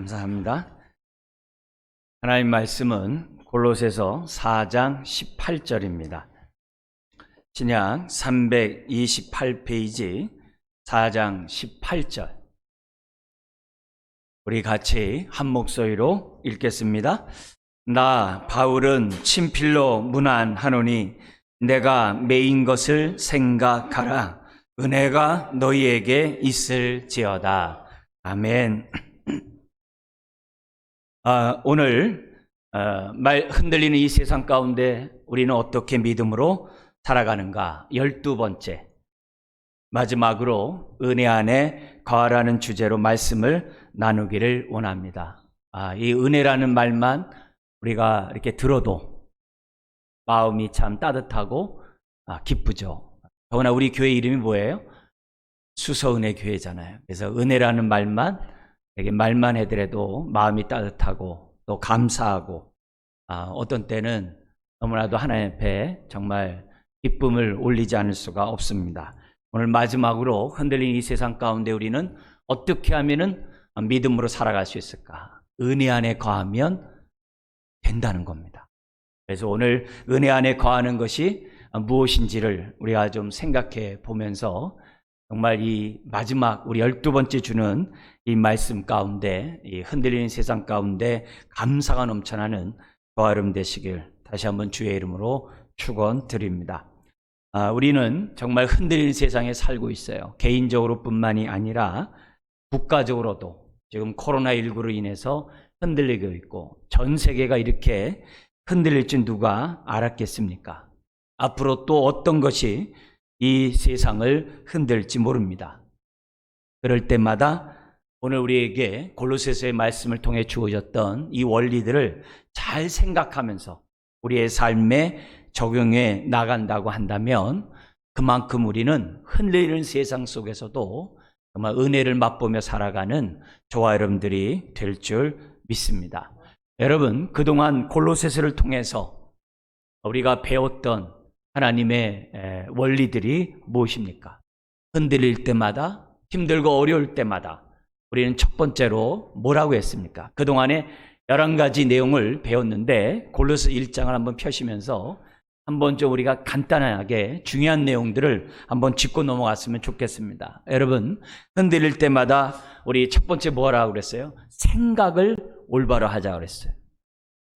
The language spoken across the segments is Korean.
감사합니다. 하나님 말씀은 골로새서 4장 18절입니다. 신약 328페이지 4장 18절. 우리 같이 한 목소리로 읽겠습니다. 나 바울은 친필로 문안하노니 내가 매인 것을 생각하라. 은혜가 너희에게 있을지어다. 아멘. 오늘 흔들리는 이 세상 가운데 우리는 어떻게 믿음으로 살아가는가? 12번째 마지막으로 은혜 안에 거하라는 주제로 말씀을 나누기를 원합니다. 이 은혜라는 말만 우리가 이렇게 들어도 마음이 참 따뜻하고 기쁘죠. 더구나 우리 교회 이름이 뭐예요? 수서은혜 교회잖아요. 그래서 은혜라는 말만 이렇게 말만 해더라도 마음이 따뜻하고 또 감사하고 어떤 때는 너무나도 하나님 앞에 정말 기쁨을 올리지 않을 수가 없습니다. 오늘 마지막으로 흔들린 이 세상 가운데 우리는 어떻게 하면은 믿음으로 살아갈 수 있을까? 은혜 안에 거하면 된다는 겁니다. 그래서 오늘 은혜 안에 거하는 것이 무엇인지를 우리가 좀 생각해 보면서 정말 이 마지막 우리 12번째 주는 이 말씀 가운데 이 흔들리는 세상 가운데 감사가 넘쳐나는 저와 여러분 되시길 다시 한번 주의 이름으로 축원드립니다. 우리는 정말 흔들리는 세상에 살고 있어요. 개인적으로 뿐만이 아니라 국가적으로도 지금 코로나19로 인해서 흔들리고 있고 전 세계가 이렇게 흔들릴 줄 누가 알았겠습니까? 앞으로 또 어떤 것이 이 세상을 흔들지 모릅니다. 그럴 때마다 오늘 우리에게 골로새서의 말씀을 통해 주어졌던 이 원리들을 잘 생각하면서 우리의 삶에 적용해 나간다고 한다면 그만큼 우리는 흔들리는 세상 속에서도 정말 은혜를 맛보며 살아가는 저와 여러분들이 될 줄 믿습니다. 여러분, 그동안 골로새서를 통해서 우리가 배웠던 하나님의 원리들이 무엇입니까? 흔들릴 때마다, 힘들고 어려울 때마다 우리는 첫 번째로 뭐라고 했습니까? 그동안에 11가지 내용을 배웠는데 골로새 1장을 한번 펴시면서 한번 좀 우리가 간단하게 중요한 내용들을 한번 짚고 넘어갔으면 좋겠습니다. 여러분, 흔들릴 때마다 우리 첫 번째 뭐라고 그랬어요? 생각을 올바로 하자고 그랬어요.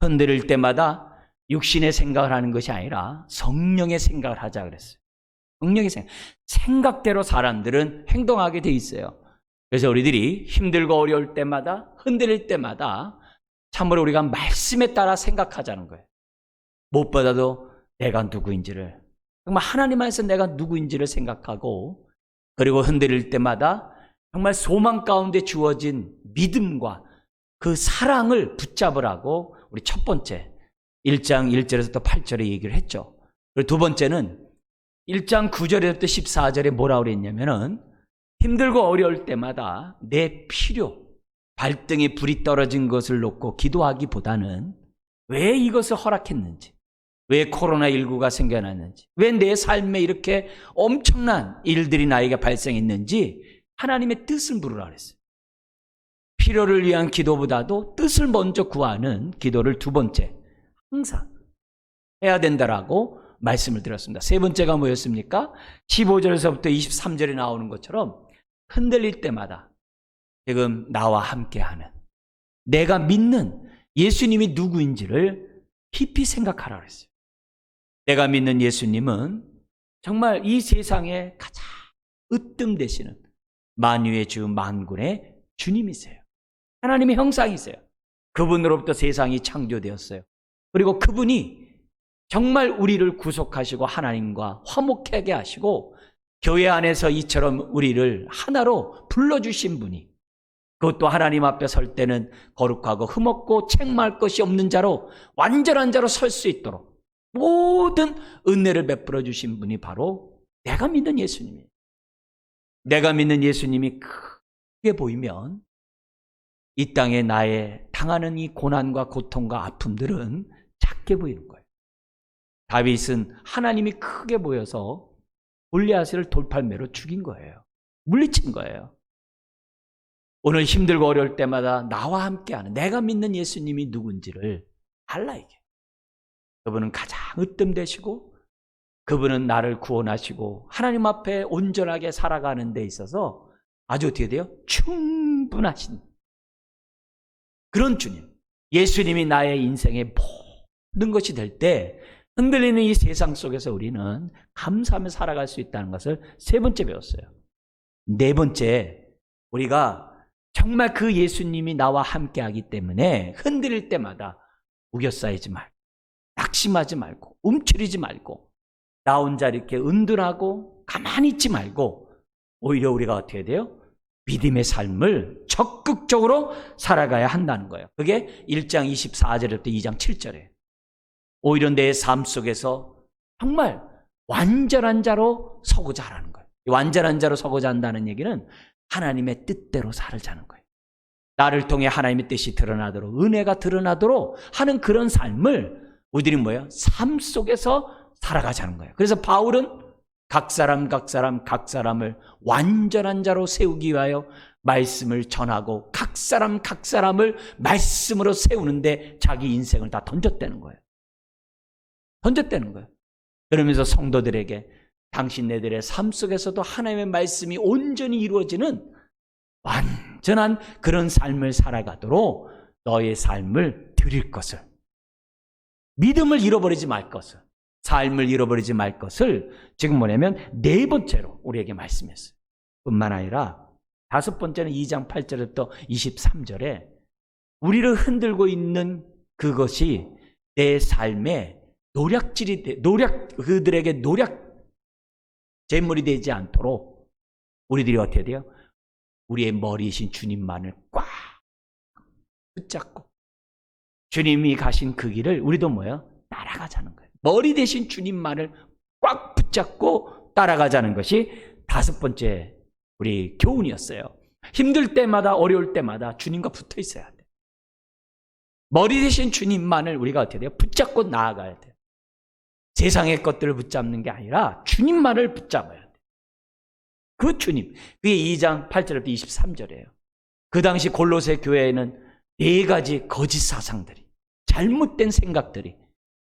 흔들릴 때마다 육신의 생각을 하는 것이 아니라 성령의 생각을 하자 그랬어요. 성령의 생각대로 사람들은 행동하게 돼 있어요. 그래서 우리들이 힘들고 어려울 때마다 흔들릴 때마다 참으로 우리가 말씀에 따라 생각하자는 거예요. 무엇보다도 내가 누구인지를 정말 하나님 안에서 내가 누구인지를 생각하고 그리고 흔들릴 때마다 정말 소망 가운데 주어진 믿음과 그 사랑을 붙잡으라고 우리 첫 번째 1장 1절에서 또 8절에 얘기를 했죠. 그리고 두 번째는 1장 9절에서 또 14절에 뭐라고 그랬냐면은 힘들고 어려울 때마다 내 필요, 발등에 불이 떨어진 것을 놓고 기도하기보다는 왜 이것을 허락했는지, 왜 코로나19가 생겨났는지, 왜 내 삶에 이렇게 엄청난 일들이 나에게 발생했는지 하나님의 뜻을 물으라 그랬어요. 필요를 위한 기도보다도 뜻을 먼저 구하는 기도를 두 번째 항상 해야 된다라고 말씀을 드렸습니다. 세 번째가 뭐였습니까? 15절에서부터 23절에 나오는 것처럼 흔들릴 때마다 지금 나와 함께하는 내가 믿는 예수님이 누구인지를 깊이 생각하라 그랬어요. 내가 믿는 예수님은 정말 이 세상에 가장 으뜸되시는 만유의 주 만군의 주님이세요. 하나님의 형상이세요. 그분으로부터 세상이 창조되었어요. 그리고 그분이 정말 우리를 구속하시고 하나님과 화목하게 하시고 교회 안에서 이처럼 우리를 하나로 불러주신 분이 그것도 하나님 앞에 설 때는 거룩하고 흠없고 책망할 것이 없는 자로 완전한 자로 설 수 있도록 모든 은혜를 베풀어 주신 분이 바로 내가 믿는 예수님이에요. 내가 믿는 예수님이 크게 보이면 이 땅에 나의 당하는 이 고난과 고통과 아픔들은 작게 보이는 거예요. 다윗은 하나님이 크게 보여서 골리앗을 돌팔매로 죽인 거예요. 물리친 거예요. 오늘 힘들고 어려울 때마다 나와 함께하는, 내가 믿는 예수님이 누군지를 알라 이게. 그분은 가장 으뜸되시고 그분은 나를 구원하시고 하나님 앞에 온전하게 살아가는 데 있어서 아주 어떻게 돼요? 충분하신 그런 주님. 예수님이 나의 인생의 모든 것이 될 때 흔들리는 이 세상 속에서 우리는 감사하며 살아갈 수 있다는 것을 세 번째 배웠어요. 네 번째, 우리가 정말 그 예수님이 나와 함께하기 때문에 흔들릴 때마다 우겨싸이지 말고 낙심하지 말고 움츠리지 말고 나 혼자 이렇게 은둔하고 가만히 있지 말고 오히려 우리가 어떻게 돼요? 믿음의 삶을 적극적으로 살아가야 한다는 거예요. 그게 1장 24절부터 2장 7절이에요. 오히려 내 삶 속에서 정말 완전한 자로 서고자 하라는 거예요. 완전한 자로 서고자 한다는 얘기는 하나님의 뜻대로 살자는 거예요. 나를 통해 하나님의 뜻이 드러나도록, 은혜가 드러나도록 하는 그런 삶을 우리들이 뭐예요? 삶 속에서 살아가자는 거예요. 그래서 바울은 각 사람을 완전한 자로 세우기 위하여 말씀을 전하고 각 사람을 말씀으로 세우는데 자기 인생을 다 던졌다는 거예요. 그러면서 성도들에게 당신네들의 삶 속에서도 하나님의 말씀이 온전히 이루어지는 완전한 그런 삶을 살아가도록 너의 삶을 드릴 것을, 믿음을 잃어버리지 말 것을, 삶을 잃어버리지 말 것을 지금 뭐냐면 네 번째로 우리에게 말씀했어요. 뿐만 아니라 다섯 번째는 2장 8절부터 23절에 우리를 흔들고 있는 그것이 내 삶의 그들에게 제물이 되지 않도록 우리들이 어떻게 돼요? 우리의 머리이신 주님만을 꽉 붙잡고 주님이 가신 그 길을 우리도 뭐예요? 따라가자는 거예요. 머리 대신 주님만을 꽉 붙잡고 따라가자는 것이 다섯 번째 우리 교훈이었어요. 힘들 때마다 어려울 때마다 주님과 붙어 있어야 돼요. 머리 대신 주님만을 우리가 어떻게 돼요? 붙잡고 나아가야 돼요. 세상의 것들을 붙잡는 게 아니라 주님만을 붙잡아야 돼요. 그 주님, 그게 2장 8절부터 23절이에요. 그 당시 골로새 교회에는 네 가지 거짓 사상들이, 잘못된 생각들이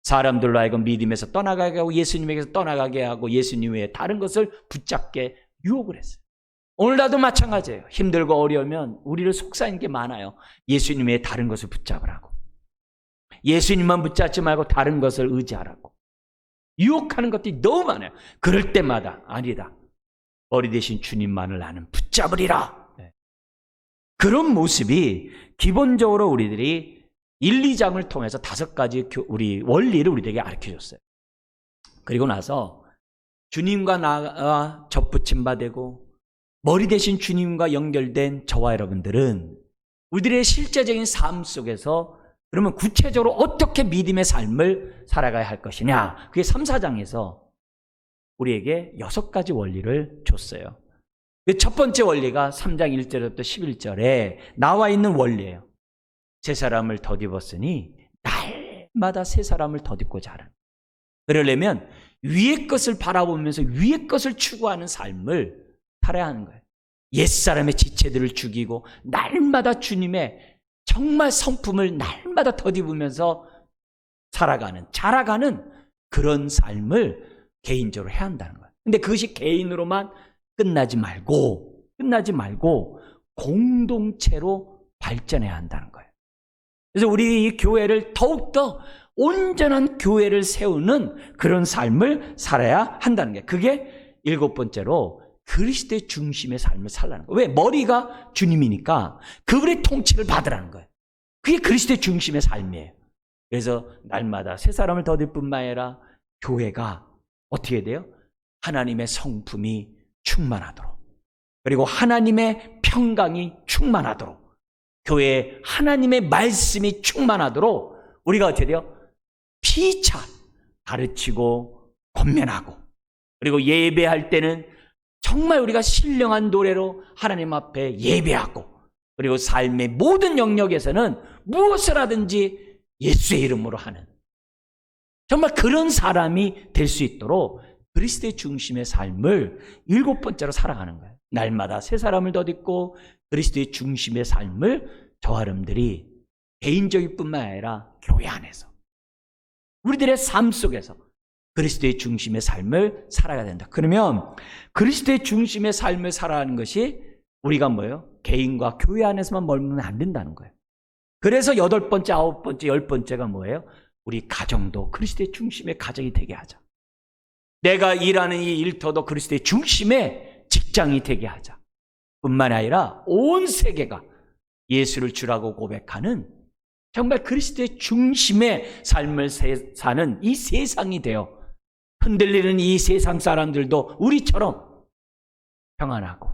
사람들로 하여금 믿음에서 떠나가게 하고 예수님에게서 떠나가게 하고 예수님 외에 다른 것을 붙잡게 유혹을 했어요. 오늘날도 마찬가지예요. 힘들고 어려우면 우리를 속삭이는 게 많아요. 예수님 외에 다른 것을 붙잡으라고, 예수님만 붙잡지 말고 다른 것을 의지하라고 유혹하는 것들이 너무 많아요. 그럴 때마다 아니다, 머리 대신 주님만을 나는 붙잡으리라. 그런 모습이 기본적으로 우리들이 1, 2장을 통해서 다섯 가지 우리 원리를 우리에게 가르쳐줬어요. 그리고 나서 주님과 나와 접붙임 바되고 머리 대신 주님과 연결된 저와 여러분들은 우리들의 실제적인 삶 속에서 그러면 구체적으로 어떻게 믿음의 삶을 살아가야 할 것이냐, 그게 3, 4장에서 우리에게 6가지 원리를 줬어요. 첫 번째 원리가 3장 1절부터 11절에 나와 있는 원리예요. 새 사람을 덧입었으니 날마다 새 사람을 덧입고자 하라. 그러려면 위의 것을 바라보면서 위의 것을 추구하는 삶을 살아야 하는 거예요. 옛사람의 지체들을 죽이고 날마다 주님의 정말 성품을 날마다 덧입으면서 자라가는 그런 삶을 개인적으로 해야 한다는 거예요. 근데 그것이 개인으로만 끝나지 말고 공동체로 발전해야 한다는 거예요. 그래서 우리 이 교회를 더욱더 온전한 교회를 세우는 그런 삶을 살아야 한다는 게, 그게 7번째로 그리스도의 중심의 삶을 살라는 거예요. 왜? 머리가 주님이니까 그분의 통치를 받으라는 거예요. 그게 그리스도의 중심의 삶이에요. 그래서 날마다 새 사람을 덧입을 뿐만 아니라 교회가 어떻게 돼요? 하나님의 성품이 충만하도록, 그리고 하나님의 평강이 충만하도록, 교회에 하나님의 말씀이 충만하도록 우리가 어떻게 돼요? 피차 가르치고 권면하고, 그리고 예배할 때는 정말 우리가 신령한 노래로 하나님 앞에 예배하고, 그리고 삶의 모든 영역에서는 무엇을 하든지 예수의 이름으로 하는 정말 그런 사람이 될 수 있도록 그리스도의 중심의 삶을 7번째로 살아가는 거예요. 날마다 새 사람을 덧입고 그리스도의 중심의 삶을 저와 여러분들이 개인적일 뿐만 아니라 교회 안에서 우리들의 삶 속에서 그리스도의 중심의 삶을 살아가야 된다. 그러면 그리스도의 중심의 삶을 살아가는 것이 우리가 뭐예요? 개인과 교회 안에서만 머물면 안 된다는 거예요. 그래서 8번째, 9번째, 10번째가 뭐예요? 우리 가정도 그리스도의 중심의 가정이 되게 하자. 내가 일하는 이 일터도 그리스도의 중심의 직장이 되게 하자. 뿐만 아니라 온 세계가 예수를 주라고 고백하는 정말 그리스도의 중심의 삶을 사는 이 세상이 되어 흔들리는 이 세상 사람들도 우리처럼 평안하고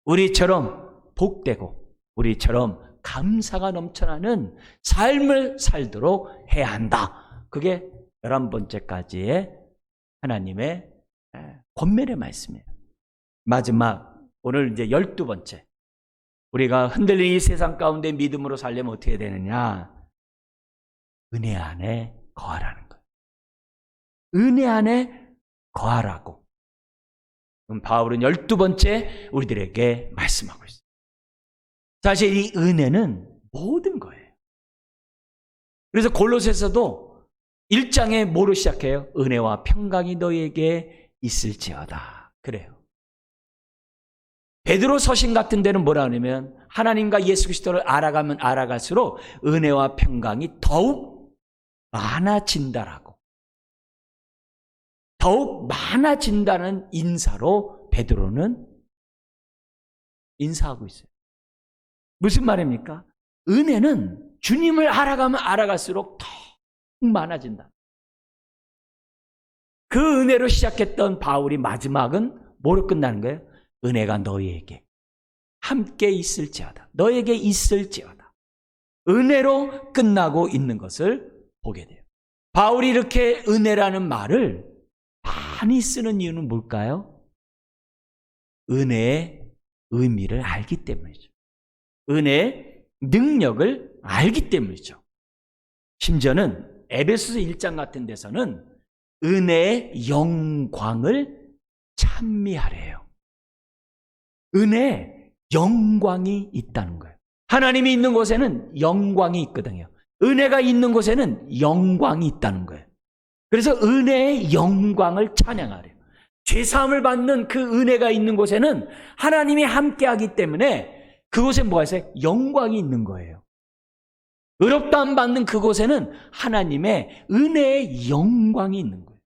우리처럼 복되고 우리처럼 감사가 넘쳐나는 삶을 살도록 해야 한다. 그게 11번째까지의 하나님의 권면의 말씀이에요. 마지막 오늘 이제 12번째. 우리가 흔들리는 이 세상 가운데 믿음으로 살려면 어떻게 되느냐? 은혜 안에 거하라는 거예요. 은혜 안에 거하라고. 그럼 바울은 12번째 우리들에게 말씀하고 있어요. 사실 이 은혜는 모든 거예요. 그래서 골로새서도 1장에 뭐로 시작해요? 은혜와 평강이 너희에게 있을지어다. 그래요. 베드로 서신 같은 데는 뭐라 하냐면 하나님과 예수 그리스도를 알아가면 알아갈수록 은혜와 평강이 더욱 많아진다라고. 더욱 많아진다는 인사로 베드로는 인사하고 있어요. 무슨 말입니까? 은혜는 주님을 알아가면 알아갈수록 더욱 많아진다. 그 은혜로 시작했던 바울이 마지막은 뭐로 끝나는 거예요? 은혜가 너희에게 함께 있을지어다. 너에게 있을지어다. 은혜로 끝나고 있는 것을 보게 돼요. 바울이 이렇게 은혜라는 말을 많이 쓰는 이유는 뭘까요? 은혜의 의미를 알기 때문이죠. 은혜의 능력을 알기 때문이죠. 심지어는 에베소서 1장 같은 데서는 은혜의 영광을 찬미하래요. 은혜에 영광이 있다는 거예요. 하나님이 있는 곳에는 영광이 있거든요. 은혜가 있는 곳에는 영광이 있다는 거예요. 그래서 은혜의 영광을 찬양하래요. 죄사함을 받는 그 은혜가 있는 곳에는 하나님이 함께하기 때문에 그곳에 뭐가 있어요? 영광이 있는 거예요. 의롭다함 받는 그곳에는 하나님의 은혜의 영광이 있는 거예요.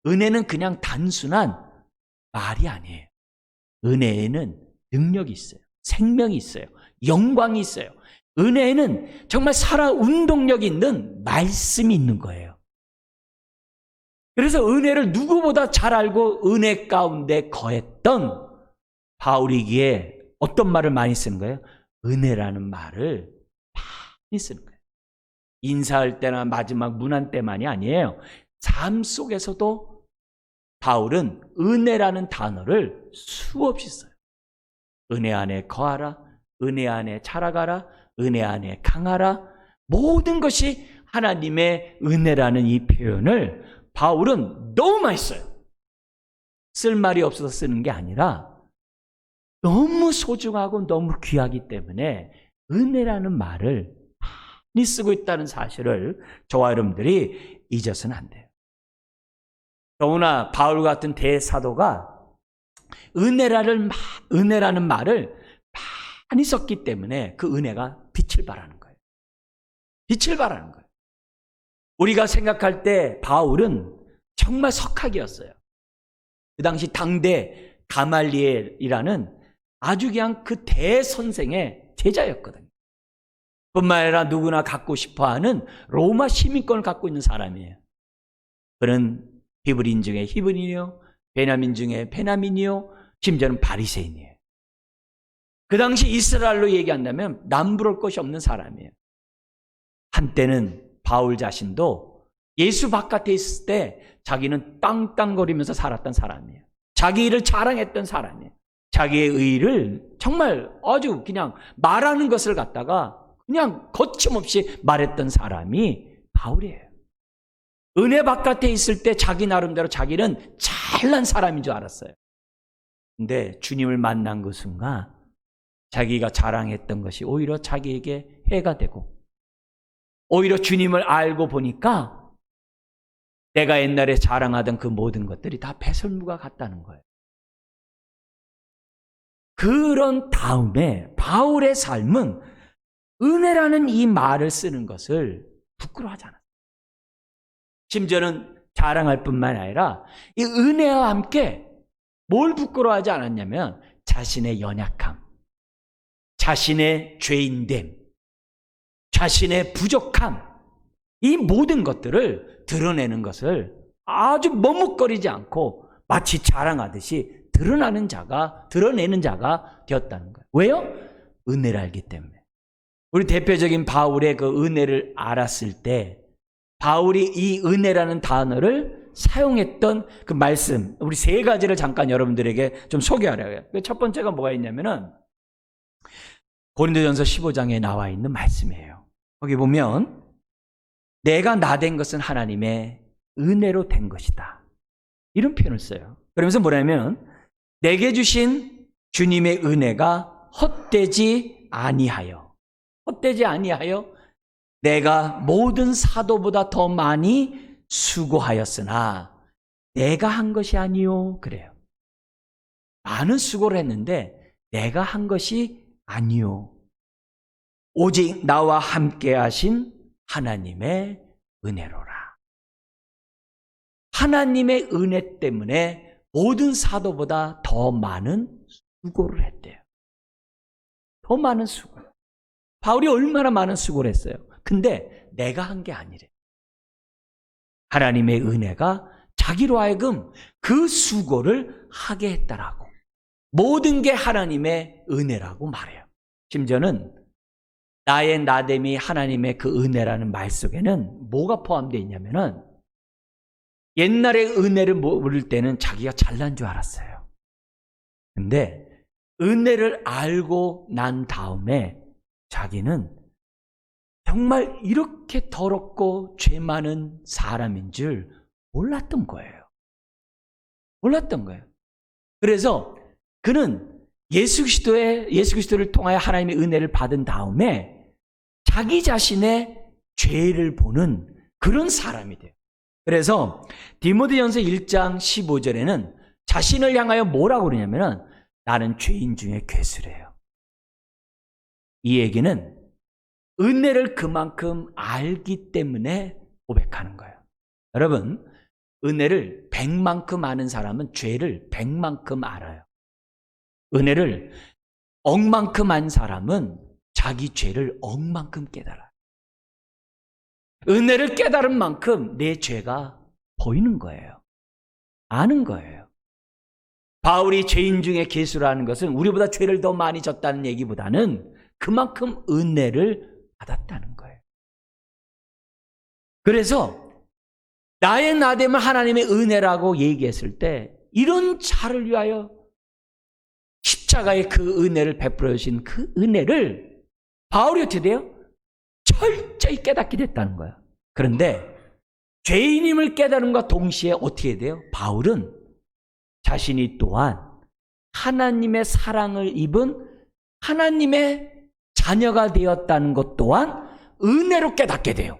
은혜는 그냥 단순한 말이 아니에요. 은혜에는 능력이 있어요. 생명이 있어요. 영광이 있어요. 은혜에는 정말 살아 운동력이 있는 말씀이 있는 거예요. 그래서 은혜를 누구보다 잘 알고 은혜 가운데 거했던 바울이기에 어떤 말을 많이 쓰는 거예요? 은혜라는 말을 많이 쓰는 거예요. 인사할 때나 마지막 문안 때만이 아니에요. 삶 속에서도 바울은 은혜라는 단어를 수없이 써요. 은혜 안에 거하라, 은혜 안에 자라가라, 은혜 안에 강하라. 모든 것이 하나님의 은혜라는 이 표현을 바울은 너무 많이 써요. 쓸 말이 없어서 쓰는 게 아니라 너무 소중하고 너무 귀하기 때문에 은혜라는 말을 많이 쓰고 있다는 사실을 저와 여러분들이 잊어서는 안 돼요. 더구나 바울 같은 대사도가 은혜라는 말을 많이 썼기 때문에 그 은혜가 빛을 발하는 거예요. 빛을 발하는 거예요. 우리가 생각할 때 바울은 정말 석학이었어요. 그 당시 당대 가말리엘이라는 아주 그냥 그 대선생의 제자였거든요. 뿐만 아니라 누구나 갖고 싶어하는 로마 시민권을 갖고 있는 사람이에요. 그는 히브리인 중에 히브리인이요, 베냐민 중에 베냐민이요, 심지어는 바리새인이에요. 그 당시 이스라엘로 얘기한다면 남부러울 것이 없는 사람이에요. 한때는 바울 자신도 예수 바깥에 있을 때 자기는 땅땅거리면서 살았던 사람이에요. 자기 일을 자랑했던 사람이에요. 자기의 의를 정말 아주 그냥 말하는 것을 갖다가 그냥 거침없이 말했던 사람이 바울이에요. 은혜 바깥에 있을 때 자기 나름대로 자기는 잘난 사람인 줄 알았어요. 근데 주님을 만난 그 순간 자기가 자랑했던 것이 오히려 자기에게 해가 되고, 오히려 주님을 알고 보니까 내가 옛날에 자랑하던 그 모든 것들이 다 배설무가 같다는 거예요. 그런 다음에 바울의 삶은 은혜라는 이 말을 쓰는 것을 부끄러워하지 않았어요. 심지어는 자랑할 뿐만 아니라 이 은혜와 함께 뭘 부끄러워하지 않았냐면 자신의 연약함, 자신의 죄인됨, 자신의 부족함, 이 모든 것들을 드러내는 것을 아주 머뭇거리지 않고 마치 자랑하듯이 드러내는 자가 되었다는 거예요. 왜요? 은혜를 알기 때문에. 우리 대표적인 바울의 그 은혜를 알았을 때 바울이 이 은혜라는 단어를 사용했던 그 말씀, 우리 세 가지를 잠깐 여러분들에게 좀 소개하려고요. 첫 번째가 뭐가 있냐면은 고린도전서 15장에 나와 있는 말씀이에요. 거기 보면 내가 나된 것은 하나님의 은혜로 된 것이다, 이런 표현을 써요. 그러면서 뭐냐면 내게 주신 주님의 은혜가 헛되지 아니하여 내가 모든 사도보다 더 많이 수고하였으나 내가 한 것이 아니요, 그래요. 많은 수고를 했는데 내가 한 것이 아니요, 오직 나와 함께 하신 하나님의 은혜로라. 하나님의 은혜 때문에 모든 사도보다 더 많은 수고를 했대요. 더 많은 수고. 바울이 얼마나 많은 수고를 했어요. 근데 내가 한 게 아니래. 하나님의 은혜가 자기로 하여금 그 수고를 하게 했다라고. 모든 게 하나님의 은혜라고 말해요. 심지어는 나의 나됨이 하나님의 그 은혜라는 말 속에는 뭐가 포함되어 있냐면은 옛날에 은혜를 모를 때는 자기가 잘난 줄 알았어요. 근데 은혜를 알고 난 다음에 자기는 정말 이렇게 더럽고 죄 많은 사람인 줄 몰랐던 거예요. 그래서 그는 예수 그리스도를 통하여 하나님의 은혜를 받은 다음에 자기 자신의 죄를 보는 그런 사람이 돼요. 그래서 디모데전서 1장 15절에는 자신을 향하여 뭐라고 그러냐면은 나는 죄인 중에 괴수래요. 이 얘기는 은혜를 그만큼 알기 때문에 고백하는 거예요. 여러분, 은혜를 100만큼 아는 사람은 죄를 100만큼 알아요. 은혜를 억만큼 아는 사람은 자기 죄를 억만큼 깨달아요. 은혜를 깨달은 만큼 내 죄가 보이는 거예요. 아는 거예요. 바울이 죄인 중에 괴수라는 것은 우리보다 죄를 더 많이 졌다는 얘기보다는 그만큼 은혜를 받았다는 거예요. 그래서 나의 나됨을 하나님의 은혜라고 얘기했을 때 이런 자를 위하여 십자가의 그 은혜를 베풀어 주신 그 은혜를 바울이 어떻게 돼요? 철저히 깨닫게 됐다는 거야. 그런데 죄인임을 깨달음과 동시에 어떻게 돼요? 바울은 자신이 또한 하나님의 사랑을 입은 하나님의 자녀가 되었다는 것 또한 은혜로 깨닫게 돼요.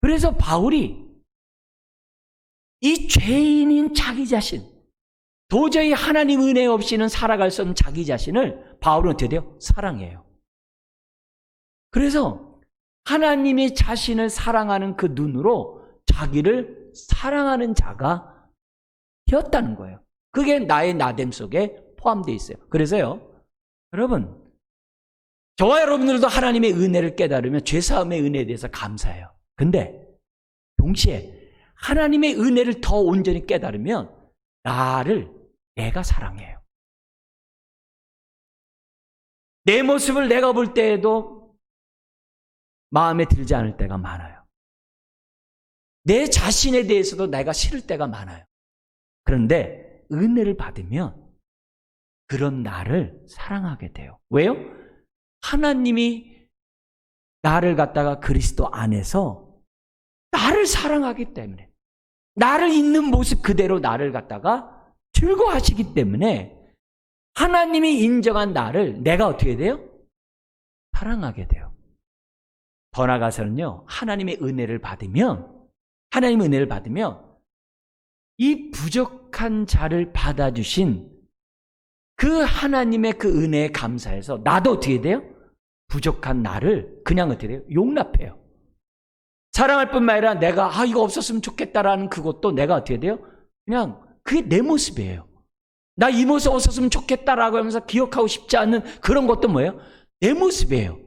그래서 바울이 이 죄인인 자기 자신, 도저히 하나님 은혜 없이는 살아갈 수 없는 자기 자신을 바울은 어떻게 돼요? 사랑해요. 그래서 하나님이 자신을 사랑하는 그 눈으로 자기를 사랑하는 자가 되었다는 거예요. 그게 나의 나됨 속에 포함되어 있어요. 그래서요, 여러분, 저와 여러분들도 하나님의 은혜를 깨달으면 죄사함의 은혜에 대해서 감사해요. 근데 동시에 하나님의 은혜를 더 온전히 깨달으면 내가 사랑해요. 내 모습을 내가 볼 때에도 마음에 들지 않을 때가 많아요. 내 자신에 대해서도 내가 싫을 때가 많아요. 그런데 은혜를 받으면 그런 나를 사랑하게 돼요. 왜요? 하나님이 나를 갖다가 그리스도 안에서 나를 사랑하기 때문에, 나를 있는 모습 그대로 나를 갖다가 즐거워하시기 때문에 하나님이 인정한 나를 내가 어떻게 돼요? 사랑하게 돼요. 더 나아가서는요, 하나님의 은혜를 받으면 이 부족한 자를 받아주신 그 하나님의 그 은혜에 감사해서 나도 어떻게 돼요? 부족한 나를 그냥 어떻게 돼요? 용납해요. 사랑할 뿐만 아니라 내가 이거 없었으면 좋겠다라는 그것도 내가 어떻게 돼요? 그냥 그게 내 모습이에요. 나 이 모습 없었으면 좋겠다라고 하면서 기억하고 싶지 않는 그런 것도 뭐예요? 내 모습이에요.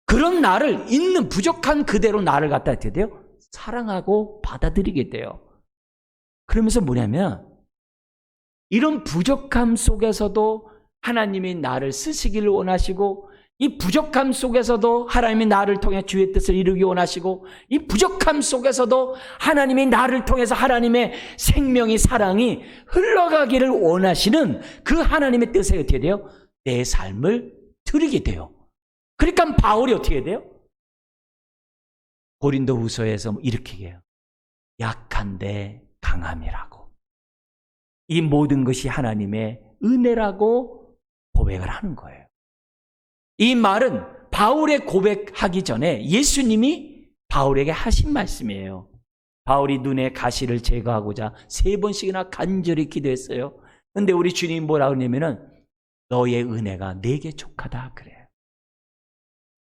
그런 나를 있는 부족한 그대로 나를 갖다 어떻게 돼요? 사랑하고 받아들이게 돼요. 그러면서 뭐냐면 이런 부족함 속에서도 하나님이 나를 쓰시기를 원하시고, 이 부족함 속에서도 하나님이 나를 통해 주의 뜻을 이루기 원하시고, 이 부족함 속에서도 하나님이 나를 통해서 하나님의 생명이, 사랑이 흘러가기를 원하시는 그 하나님의 뜻에 어떻게 돼요? 내 삶을 드리게 돼요. 그러니까 바울이 어떻게 돼요? 고린도후서에서 이렇게 해요. 약한데 강함이라고. 이 모든 것이 하나님의 은혜라고 고백을 하는 거예요. 이 말은 바울의 고백하기 전에 예수님이 바울에게 하신 말씀이에요. 바울이 눈의 가시를 제거하고자 3번씩이나 간절히 기도했어요. 그런데 우리 주님이 뭐라 그러냐면은 너의 은혜가 내게 족하다 그래요.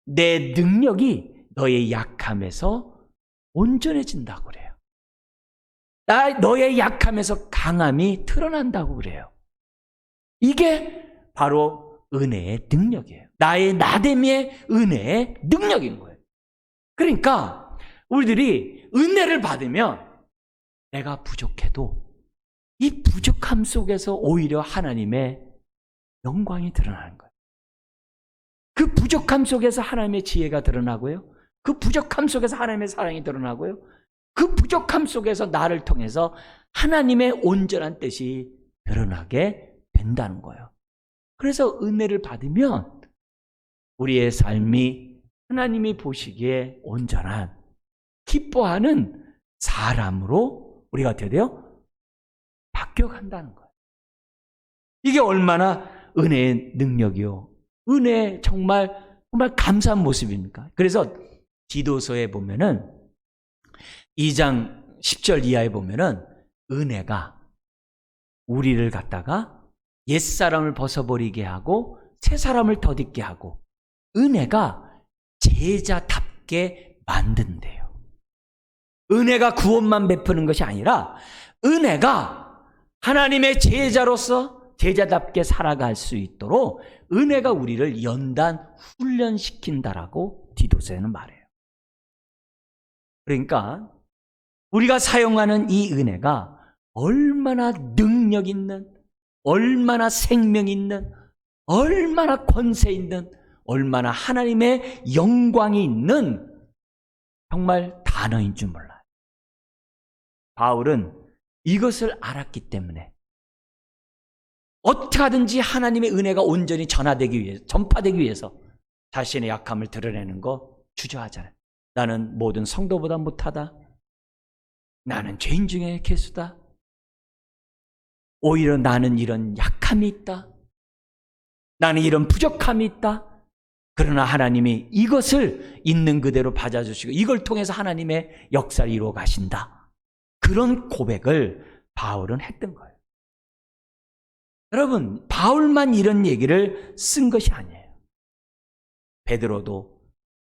내 능력이 너의 약함에서 온전해진다고 그래요. 너의 약함에서 강함이 드러난다고 그래요. 이게 바로 은혜의 능력이에요. 나의 나됨의 은혜의 능력인 거예요. 그러니까 우리들이 은혜를 받으면 내가 부족해도 이 부족함 속에서 오히려 하나님의 영광이 드러나는 거예요. 그 부족함 속에서 하나님의 지혜가 드러나고요. 그 부족함 속에서 하나님의 사랑이 드러나고요. 그 부족함 속에서 나를 통해서 하나님의 온전한 뜻이 드러나게 된다는 거예요. 그래서 은혜를 받으면 우리의 삶이 하나님이 보시기에 온전한, 기뻐하는 사람으로 우리가 어떻게 돼요? 바뀌어간다는 거예요. 이게 얼마나 은혜의 능력이요. 은혜 정말 감사한 모습입니까? 그래서 디도서에 보면은 2장 10절 이하에 보면은 은혜가 우리를 갖다가 옛사람을 벗어버리게 하고 새사람을 덧입게 하고 은혜가 제자답게 만든대요. 은혜가 구원만 베푸는 것이 아니라 은혜가 하나님의 제자로서 제자답게 살아갈 수 있도록 은혜가 우리를 연단 훈련시킨다라고 디도서에는 말해요. 그러니까 우리가 사용하는 이 은혜가 얼마나 능력 있는, 얼마나 생명 있는, 얼마나 권세 있는, 얼마나 하나님의 영광이 있는 정말 단어인 줄 몰라요. 바울은 이것을 알았기 때문에 어떻게 하든지 하나님의 은혜가 온전히 전파되기 위해서 자신의 약함을 드러내는 거 주저하잖아요. 나는 모든 성도보다 못하다. 나는 죄인 중에 괴수다. 오히려 나는 이런 약함이 있다. 나는 이런 부족함이 있다. 그러나 하나님이 이것을 있는 그대로 받아주시고 이걸 통해서 하나님의 역사를 이루어 가신다. 그런 고백을 바울은 했던 거예요. 여러분, 바울만 이런 얘기를 쓴 것이 아니에요. 베드로도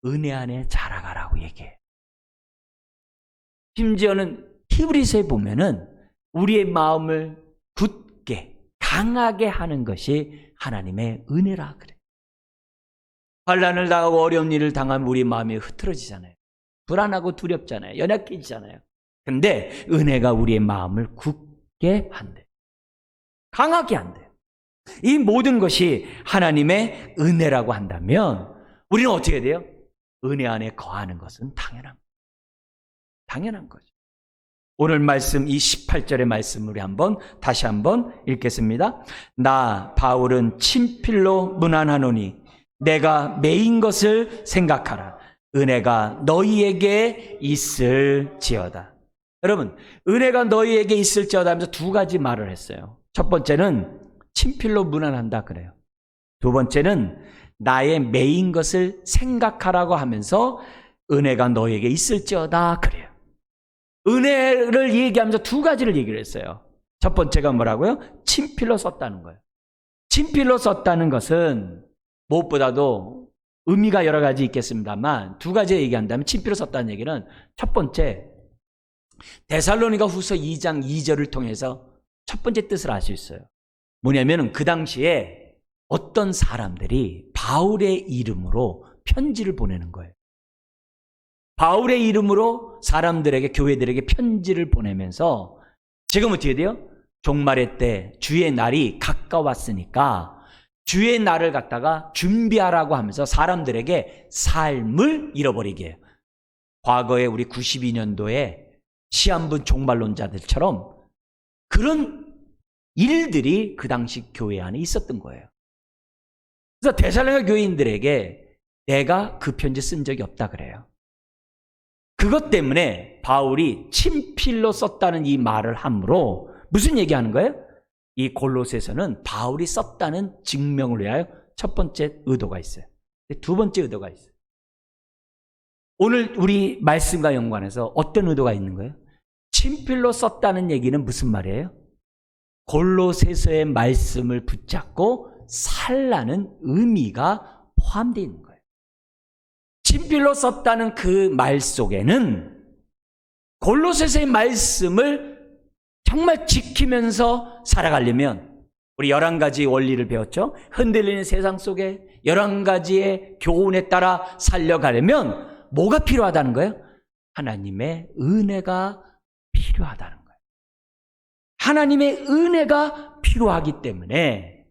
은혜 안에 자라가라고 얘기해요. 심지어는 히브리서에 보면은 우리의 마음을 굳게 강하게 하는 것이 하나님의 은혜라 그래요. 환난을 당하고 어려운 일을 당하면 우리 마음이 흐트러지잖아요. 불안하고 두렵잖아요. 연약해지잖아요. 근데 은혜가 우리의 마음을 굳게 한대요. 강하게 한대요. 이 모든 것이 하나님의 은혜라고 한다면 우리는 어떻게 돼요? 은혜 안에 거하는 것은 당연한 거죠. 오늘 말씀 이 18절의 말씀을 우리 다시 한번 읽겠습니다. 나 바울은 친필로 문안하노니 내가 매인 것을 생각하라. 은혜가 너희에게 있을지어다. 여러분, 은혜가 너희에게 있을지어다 하면서 두 가지 말을 했어요. 첫 번째는 친필로 문안한다 그래요. 두 번째는 나의 매인 것을 생각하라고 하면서 은혜가 너에게 있을지어다 그래요. 은혜를 얘기하면서 두 가지를 얘기를 했어요. 첫 번째가 뭐라고요? 친필로 썼다는 거예요. 친필로 썼다는 것은 무엇보다도 의미가 여러 가지 있겠습니다만 두 가지 얘기한다면 친필로 썼다는 얘기는 첫 번째, 데살로니가 후서 2장 2절을 통해서 첫 번째 뜻을 알 수 있어요. 뭐냐면 그 당시에 어떤 사람들이 바울의 이름으로 편지를 보내는 거예요. 바울의 이름으로 사람들에게, 교회들에게 편지를 보내면서 지금 어떻게 돼요? 종말의 때 주의 날이 가까웠으니까 주의 날을 갖다가 준비하라고 하면서 사람들에게 삶을 잃어버리게 해요. 과거에 우리 92년도에 시한부 종말론자들처럼 그런 일들이 그 당시 교회 안에 있었던 거예요. 그래서 데살로니가 교인들에게 내가 그 편지 쓴 적이 없다 그래요. 그것 때문에 바울이 친필로 썼다는 이 말을 함으로 무슨 얘기하는 거예요? 이 골로새서는 바울이 썼다는 증명을 위하여 첫 번째 의도가 있어요. 두 번째 의도가 있어요. 오늘 우리 말씀과 연관해서 어떤 의도가 있는 거예요? 친필로 썼다는 얘기는 무슨 말이에요? 골로새서의 말씀을 붙잡고 살라는 의미가 포함되어 있는 거예요. 친필로 썼다는 그 말 속에는 골로새서의 말씀을 정말 지키면서 살아가려면 우리 11가지 원리를 배웠죠. 흔들리는 세상 속에 11가지의 교훈에 따라 살려가려면 뭐가 필요하다는 거예요? 하나님의 은혜가 필요하다는 거예요. 하나님의 은혜가 필요하기 때문에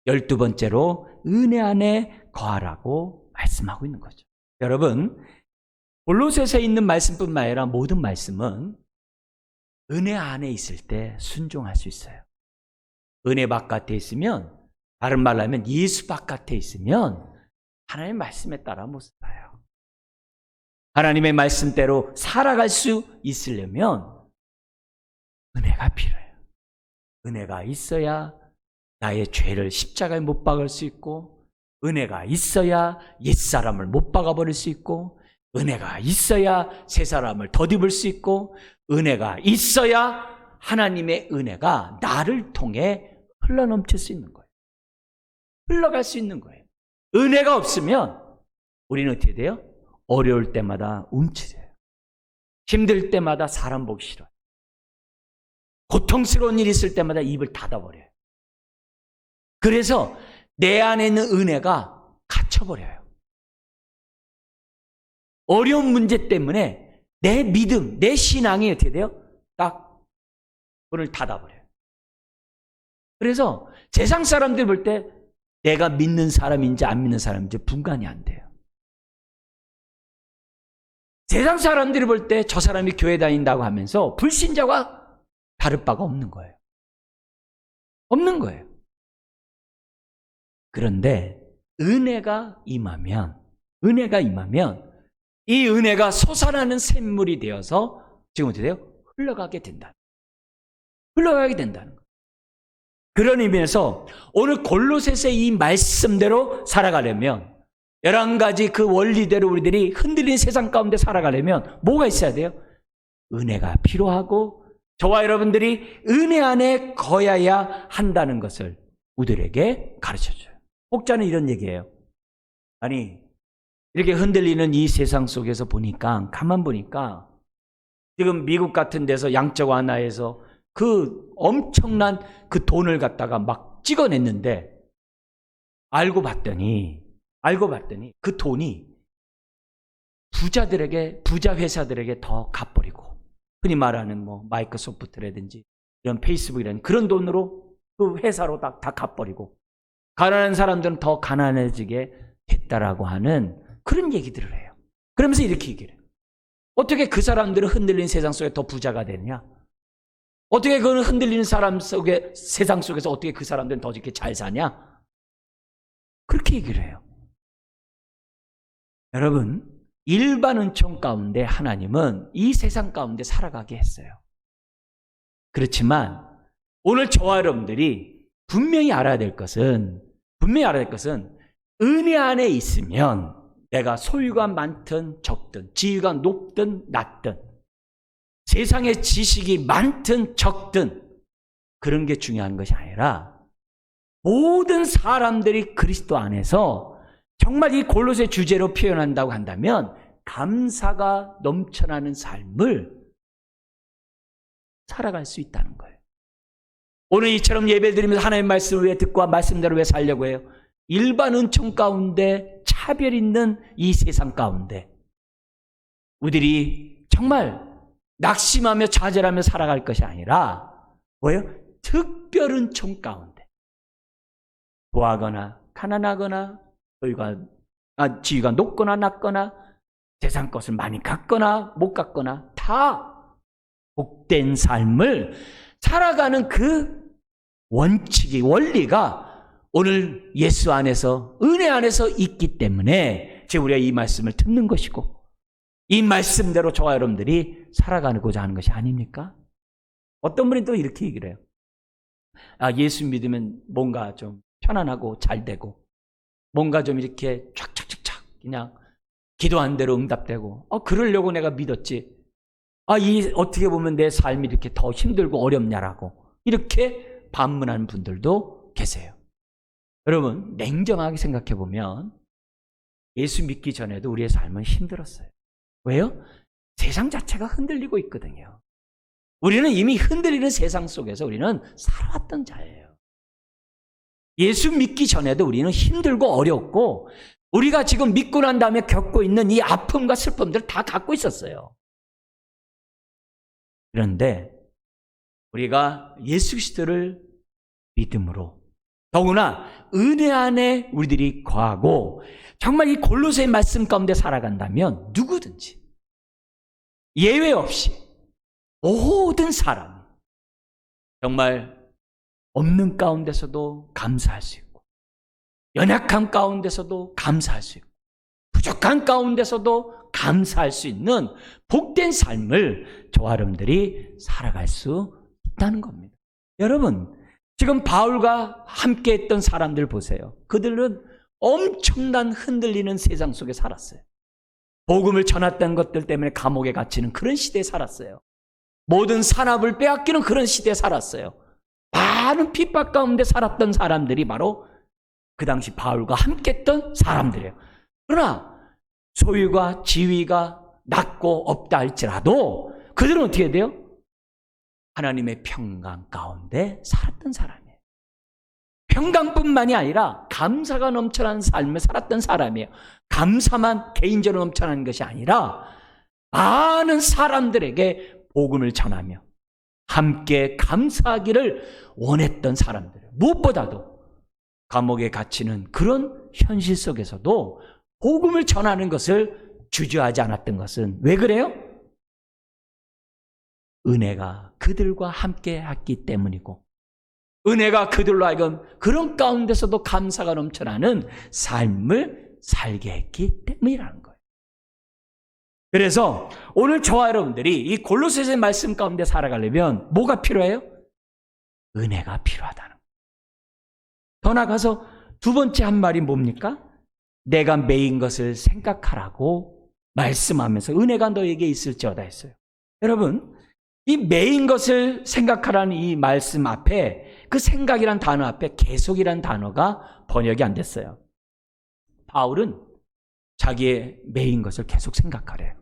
12번째로 은혜 안에 거하라고 말씀하고 있는 거죠. 여러분, 골로새서에 있는 말씀뿐만 아니라 모든 말씀은 은혜 안에 있을 때 순종할 수 있어요. 은혜 바깥에 있으면, 다른 말로 하면 예수 바깥에 있으면 하나님의 말씀에 따라 못 살아요. 하나님의 말씀대로 살아갈 수 있으려면 은혜가 필요해요. 은혜가 있어야 나의 죄를 십자가에 못 박을 수 있고, 은혜가 있어야 옛사람을 못 박아버릴 수 있고, 은혜가 있어야 새 사람을 덧입을 수 있고, 은혜가 있어야 하나님의 은혜가 나를 통해 흘러넘칠 수 있는 거예요. 흘러갈 수 있는 거예요. 은혜가 없으면 우리는 어떻게 돼요? 어려울 때마다 움츠려요. 힘들 때마다 사람 보기 싫어요. 고통스러운 일이 있을 때마다 입을 닫아버려요. 그래서 내 안에 있는 은혜가 갇혀버려요. 어려운 문제 때문에 내 믿음, 내 신앙이 어떻게 돼요? 딱 문을 닫아버려요. 그래서 세상 사람들 볼 때 내가 믿는 사람인지 안 믿는 사람인지 분간이 안 돼요. 세상 사람들이 볼 때 저 사람이 교회 다닌다고 하면서 불신자와 다를 바가 없는 거예요. 없는 거예요. 그런데 은혜가 임하면 이 은혜가 솟아나는 샘물이 되어서 지금 어떻게 돼요? 흘러가게 된다. 흘러가게 된다는 거예요. 그런 의미에서 오늘 골로새서의 이 말씀대로 살아가려면 11가지 그 원리대로 우리들이 흔들린 세상 가운데 살아가려면 뭐가 있어야 돼요? 은혜가 필요하고 저와 여러분들이 은혜 안에 거해야 한다는 것을 우리들에게 가르쳐줘요. 혹자는 이런 얘기예요. 아니, 이렇게 흔들리는 이 세상 속에서 보니까, 가만 보니까 지금 미국 같은 데서 양적 완화에서 그 엄청난 그 돈을 갖다가 막 찍어냈는데 알고 봤더니 그 돈이 부자들에게, 부자 회사들에게 더 갚버리고, 흔히 말하는 뭐 마이크로소프트라든지 이런 페이스북이라는 그런 돈으로 그 회사로 다 갚버리고 가난한 사람들은 더 가난해지게 됐다라고 하는 그런 얘기들을 해요. 그러면서 이렇게 얘기를 해요. 어떻게 그 사람들은 흔들린 세상 속에 더 부자가 되느냐? 어떻게 그 흔들리는 사람 속에, 세상 속에서 어떻게 그 사람들은 더 이렇게 잘 사냐? 그렇게 얘기를 해요. 여러분, 일반 은총 가운데 하나님은 이 세상 가운데 살아가게 했어요. 그렇지만 오늘 저와 여러분들이 분명히 알아야 될 것은 은혜 안에 있으면 내가 소유가 많든 적든, 지위가 높든 낮든, 세상에 지식이 많든 적든 그런 게 중요한 것이 아니라 모든 사람들이 그리스도 안에서 정말 이 골로새 주제로 표현한다고 한다면 감사가 넘쳐나는 삶을 살아갈 수 있다는 거예요. 오늘 이처럼 예배 드리면서 하나님의 말씀을 왜 듣고 말씀대로 왜 살려고 해요? 일반 은총 가운데 차별 있는 이 세상 가운데 우리들이 정말 낙심하며 좌절하며 살아갈 것이 아니라 뭐예요? 특별 은총 가운데 부하거나 가난하거나 지위가 높거나 낮거나 세상 것을 많이 갖거나 못 갖거나 다 복된 삶을 살아가는 그 원리가 오늘 예수 안에서 은혜 안에서 있기 때문에 지금 우리가 이 말씀을 듣는 것이고 이 말씀대로 저와 여러분들이 살아가고자 하는 것이 아닙니까? 어떤 분이 또 이렇게 얘기를 해요. 예수 믿으면 뭔가 좀 편안하고 잘 되고 뭔가 좀 이렇게 촥촥촥촥 그냥 기도한 대로 응답되고 그러려고 내가 믿었지. 어떻게 보면 내 삶이 이렇게 더 힘들고 어렵냐라고 이렇게 반문하는 분들도 계세요. 여러분 냉정하게 생각해 보면 예수 믿기 전에도 우리의 삶은 힘들었어요. 왜요? 세상 자체가 흔들리고 있거든요. 우리는 이미 흔들리는 세상 속에서 우리는 살아왔던 자예요. 예수 믿기 전에도 우리는 힘들고 어렵고 우리가 지금 믿고 난 다음에 겪고 있는 이 아픔과 슬픔들을 다 갖고 있었어요. 그런데 우리가 예수 그리스도를 믿음으로 더구나 은혜 안에 우리들이 거하고 정말 이 골로새의 말씀 가운데 살아간다면 누구든지 예외 없이 모든 사람 정말 없는 가운데서도 감사할 수 있고 연약한 가운데서도 감사할 수 있고 부족한 가운데서도 감사할 수 있는 복된 삶을 저와 여러분들이 살아갈 수 있다는 겁니다. 여러분 지금 바울과 함께 했던 사람들 보세요. 그들은 엄청난 흔들리는 세상 속에 살았어요. 복음을 전했던 것들 때문에 감옥에 갇히는 그런 시대에 살았어요. 모든 산업을 빼앗기는 그런 시대에 살았어요. 많은 핍박 가운데 살았던 사람들이 바로 그 당시 바울과 함께 했던 사람들이에요. 그러나 소유가 지위가 낮고 없다 할지라도 그들은 어떻게 돼요? 하나님의 평강 가운데 살았던 사람이에요. 평강뿐만이 아니라 감사가 넘쳐나는 삶을 살았던 사람이에요. 감사만 개인적으로 넘쳐나는 것이 아니라 많은 사람들에게 복음을 전하며 함께 감사하기를 원했던 사람들. 무엇보다도 감옥에 갇히는 그런 현실 속에서도 복음을 전하는 것을 주저하지 않았던 것은 왜 그래요? 은혜가 그들과 함께 했기 때문이고 은혜가 그들로 하여금 그런 가운데서도 감사가 넘쳐나는 삶을 살게 했기 때문이라는 거예요. 그래서 오늘 저와 여러분들이 이 골로새서의 말씀 가운데 살아가려면 뭐가 필요해요? 은혜가 필요하다는 거예요. 더 나아가서 두 번째 한 말이 뭡니까? 내가 매인 것을 생각하라고 말씀하면서 은혜가 너에게 있을지어다 했어요. 여러분 이 매인 것을 생각하라는 이 말씀 앞에 그 생각이란 단어 앞에 계속이란 단어가 번역이 안 됐어요. 바울은 자기의 매인 것을 계속 생각하래요.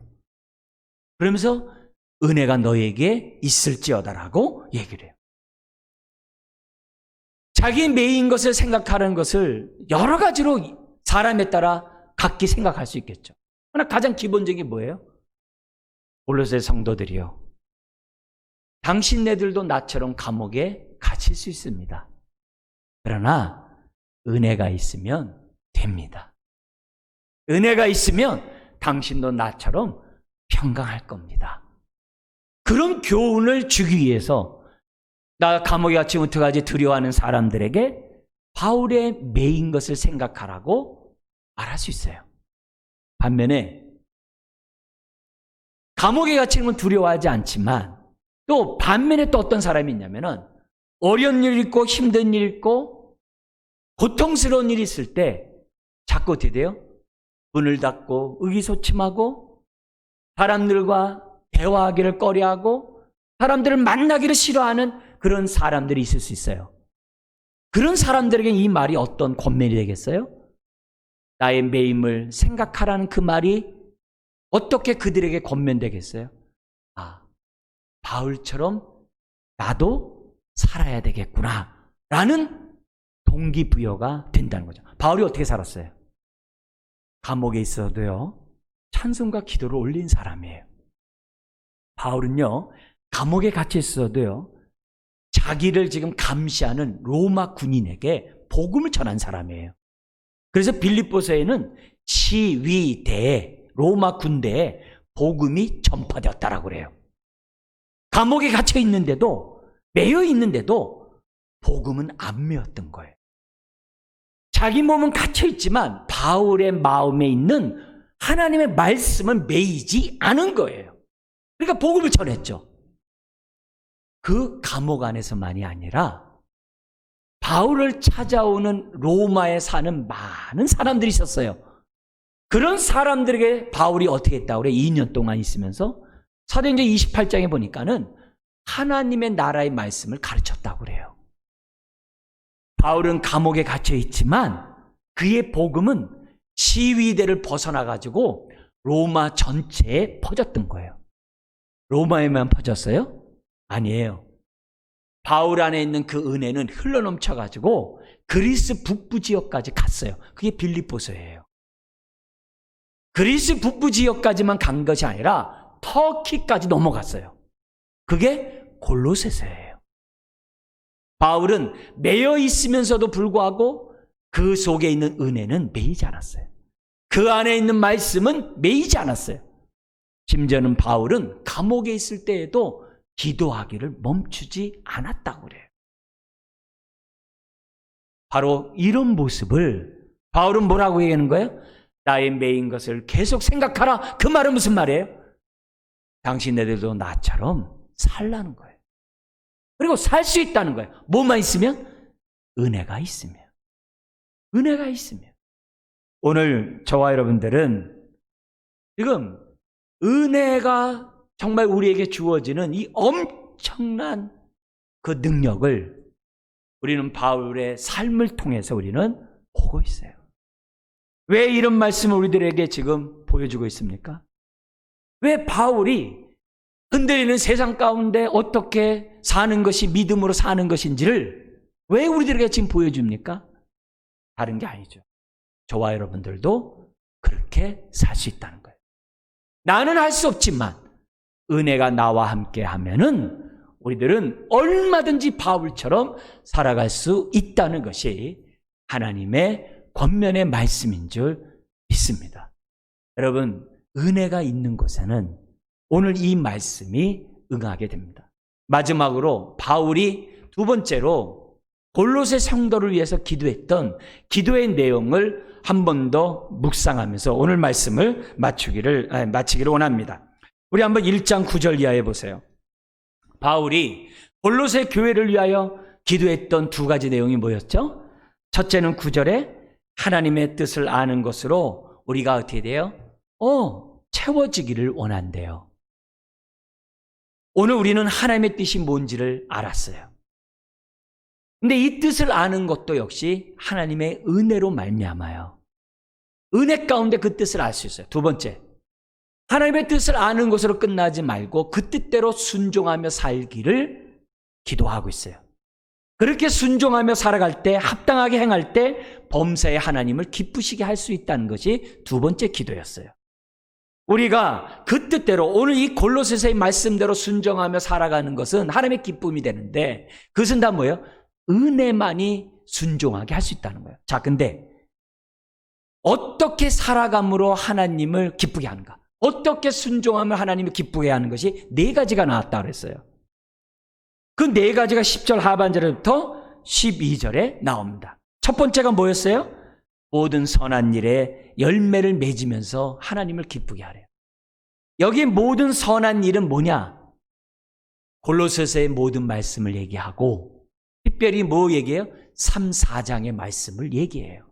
그러면서 은혜가 너에게 있을지어다라고 얘기를 해요. 자기의 매인 것을 생각하는 것을 여러 가지로 사람에 따라 각기 생각할 수 있겠죠. 그러나 가장 기본적인 게 뭐예요? 골로새 성도들이요. 당신네들도 나처럼 감옥에 갇힐 수 있습니다. 그러나 은혜가 있으면 됩니다. 은혜가 있으면 당신도 나처럼 평강할 겁니다. 그런 교훈을 주기 위해서 나 감옥에 갇히면 어떡하지 두려워하는 사람들에게 바울의 매인 것을 생각하라고 말할 수 있어요. 반면에 감옥에 갇히는 건 두려워하지 않지만 또 반면에 또 어떤 사람이 있냐면은 어려운 일 있고 힘든 일 있고 고통스러운 일이 있을 때 자꾸 어떻게 돼요? 문을 닫고 의기소침하고 사람들과 대화하기를 꺼려하고 사람들을 만나기를 싫어하는 그런 사람들이 있을 수 있어요. 그런 사람들에게 이 말이 어떤 권면이 되겠어요? 나의 매임을 생각하라는 그 말이 어떻게 그들에게 권면되겠어요? 바울처럼 나도 살아야 되겠구나 라는 동기부여가 된다는 거죠. 바울이 어떻게 살았어요? 감옥에 있어도요, 찬송과 기도를 올린 사람이에요. 바울은요, 감옥에 갇혀 있어도요, 자기를 지금 감시하는 로마 군인에게 복음을 전한 사람이에요. 그래서 빌립보서에는 시위대에, 로마 군대에 복음이 전파되었다라고 그래요. 감옥에 갇혀 있는데도, 매여 있는데도 복음은 안 메었던 거예요. 자기 몸은 갇혀 있지만 바울의 마음에 있는 하나님의 말씀은 메이지 않은 거예요. 그러니까 복음을 전했죠. 그 감옥 안에서만이 아니라 바울을 찾아오는 로마에 사는 많은 사람들이 있었어요. 그런 사람들에게 바울이 어떻게 했다고 그래? 2년 동안 있으면서 사도행전 28장에 보니까는 하나님의 나라의 말씀을 가르쳤다고 그래요. 바울은 감옥에 갇혀 있지만 그의 복음은 시위대를 벗어나가지고 로마 전체에 퍼졌던 거예요. 로마에만 퍼졌어요? 아니에요. 바울 안에 있는 그 은혜는 흘러넘쳐가지고 그리스 북부 지역까지 갔어요. 그게 빌립보서예요. 그리스 북부 지역까지만 간 것이 아니라 터키까지 넘어갔어요. 그게 골로새서예요. 바울은 매여 있으면서도 불구하고 그 속에 있는 은혜는 매이지 않았어요. 그 안에 있는 말씀은 매이지 않았어요. 심지어는 바울은 감옥에 있을 때에도 기도하기를 멈추지 않았다고 그래요. 바로 이런 모습을 바울은 뭐라고 얘기하는 거예요? 나의 매인 것을 계속 생각하라. 그 말은 무슨 말이에요? 당신네들도 나처럼 살라는 거예요. 그리고 살 수 있다는 거예요. 뭐만 있으면? 은혜가 있으면. 은혜가 있으면. 오늘 저와 여러분들은 지금 은혜가 정말 우리에게 주어지는 이 엄청난 그 능력을 우리는 바울의 삶을 통해서 우리는 보고 있어요. 왜 이런 말씀을 우리들에게 지금 보여주고 있습니까? 왜 바울이 흔들리는 세상 가운데 어떻게 사는 것이 믿음으로 사는 것인지를 왜 우리들에게 지금 보여줍니까? 다른 게 아니죠. 저와 여러분들도 그렇게 살 수 있다는 거예요. 나는 할 수 없지만 은혜가 나와 함께 하면은 우리들은 얼마든지 바울처럼 살아갈 수 있다는 것이 하나님의 권면의 말씀인 줄 믿습니다. 여러분, 은혜가 있는 곳에는 오늘 이 말씀이 응하게 됩니다. 마지막으로 바울이 두 번째로 골로새 성도를 위해서 기도했던 기도의 내용을 한 번 더 묵상하면서 오늘 말씀을 마치기를 원합니다. 우리 한번 1장 9절 이하에 보세요. 바울이 골로새 교회를 위하여 기도했던 두 가지 내용이 뭐였죠? 첫째는 9절에 하나님의 뜻을 아는 것으로 우리가 어떻게 돼요? 채워지기를 원한대요. 오늘 우리는 하나님의 뜻이 뭔지를 알았어요. 근데 이 뜻을 아는 것도 역시 하나님의 은혜로 말미암아요. 은혜 가운데 그 뜻을 알 수 있어요. 두 번째, 하나님의 뜻을 아는 것으로 끝나지 말고 그 뜻대로 순종하며 살기를 기도하고 있어요. 그렇게 순종하며 살아갈 때, 합당하게 행할 때 범사의 하나님을 기쁘시게 할 수 있다는 것이 두 번째 기도였어요. 우리가 그 뜻대로 오늘 이 골로새서의 말씀대로 순종하며 살아가는 것은 하나님의 기쁨이 되는데 그것은 다 뭐예요? 은혜만이 순종하게 할 수 있다는 거예요. 자, 근데 어떻게 살아감으로 하나님을 기쁘게 하는가? 어떻게 순종하며 하나님을 기쁘게 하는 것이 네 가지가 나왔다고 그랬어요. 그 네 가지가 10절 하반절부터 12절에 나옵니다. 첫 번째가 뭐였어요? 모든 선한 일에 열매를 맺으면서 하나님을 기쁘게 하래요. 여기 모든 선한 일은 뭐냐? 골로새서의 모든 말씀을 얘기하고 특별히 뭐 얘기해요? 3, 4장의 말씀을 얘기해요.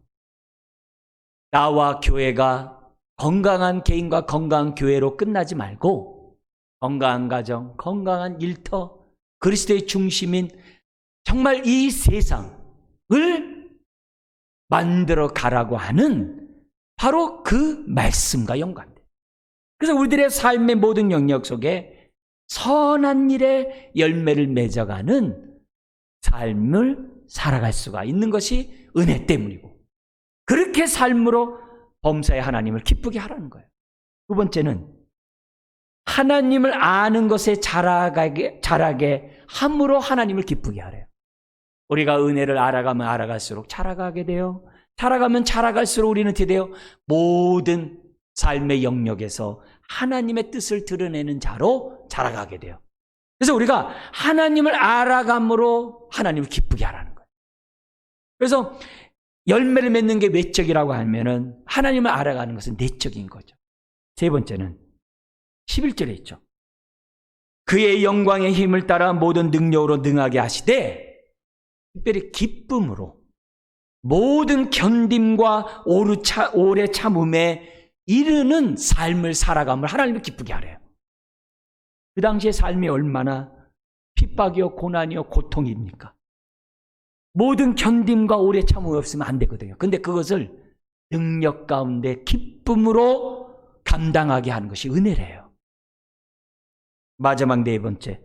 나와 교회가 건강한 개인과 건강한 교회로 끝나지 말고 건강한 가정, 건강한 일터, 그리스도의 중심인 정말 이 세상을 만들어 가라고 하는 바로 그 말씀과 연관돼요. 그래서 우리들의 삶의 모든 영역 속에 선한 일에 열매를 맺어가는 삶을 살아갈 수가 있는 것이 은혜 때문이고, 그렇게 삶으로 범사의 하나님을 기쁘게 하라는 거예요. 두 번째는 하나님을 아는 것에 자라게 함으로 하나님을 기쁘게 하래요. 우리가 은혜를 알아가면 알아갈수록 자라가게 돼요. 자라가면 자라갈수록 우리는 어떻게 돼요? 모든 삶의 영역에서 하나님의 뜻을 드러내는 자로 자라가게 돼요. 그래서 우리가 하나님을 알아감으로 하나님을 기쁘게 하라는 거예요. 그래서 열매를 맺는 게 외적이라고 하면은 하나님을 알아가는 것은 내적인 거죠. 세 번째는 11절에 있죠. 그의 영광의 힘을 따라 모든 능력으로 능하게 하시되 특별히 기쁨으로 모든 견딤과 오래 참음에 이르는 삶을 살아감을 하나님을 기쁘게 하래요. 그 당시의 삶이 얼마나 핍박이요 고난이요 고통입니까? 모든 견딤과 오래 참음이 없으면 안 되거든요. 근데 그것을 능력 가운데 기쁨으로 감당하게 하는 것이 은혜래요. 마지막 네 번째,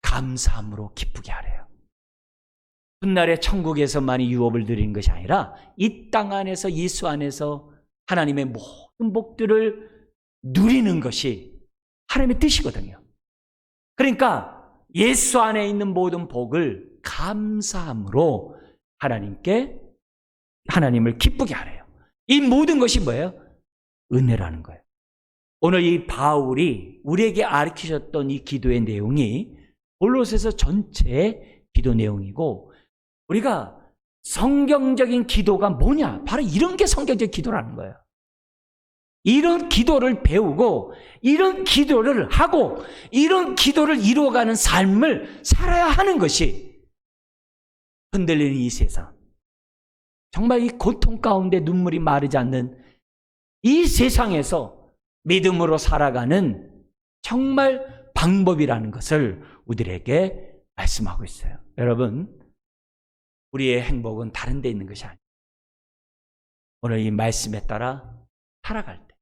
감사함으로 기쁘게 하래요. 훗날에 천국에서만이 유업을 누리는 것이 아니라 이 땅 안에서 예수 안에서 하나님의 모든 복들을 누리는 것이 하나님의 뜻이거든요. 그러니까 예수 안에 있는 모든 복을 감사함으로 하나님을 기쁘게 하래요. 이 모든 것이 뭐예요? 은혜라는 거예요. 오늘 이 바울이 우리에게 가르치셨던 이 기도의 내용이 골로새서 전체의 기도 내용이고, 우리가 성경적인 기도가 뭐냐? 바로 이런 게 성경적 기도라는 거예요. 이런 기도를 배우고 이런 기도를 하고 이런 기도를 이루어가는 삶을 살아야 하는 것이 흔들리는 이 세상, 정말 이 고통 가운데 눈물이 마르지 않는 이 세상에서 믿음으로 살아가는 정말 방법이라는 것을 우리에게 말씀하고 있어요. 여러분, 우리의 행복은 다른 데 있는 것이 아니에요. 오늘 이 말씀에 따라 살아갈 때,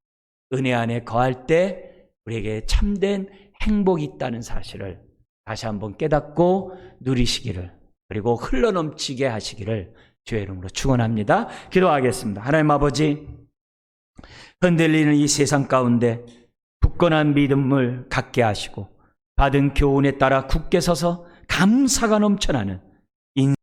은혜 안에 거할 때 우리에게 참된 행복이 있다는 사실을 다시 한번 깨닫고 누리시기를, 그리고 흘러넘치게 하시기를 주의 이름으로 축원합니다. 기도하겠습니다. 하나님 아버지, 흔들리는 이 세상 가운데 굳건한 믿음을 갖게 하시고 받은 교훈에 따라 굳게 서서 감사가 넘쳐나는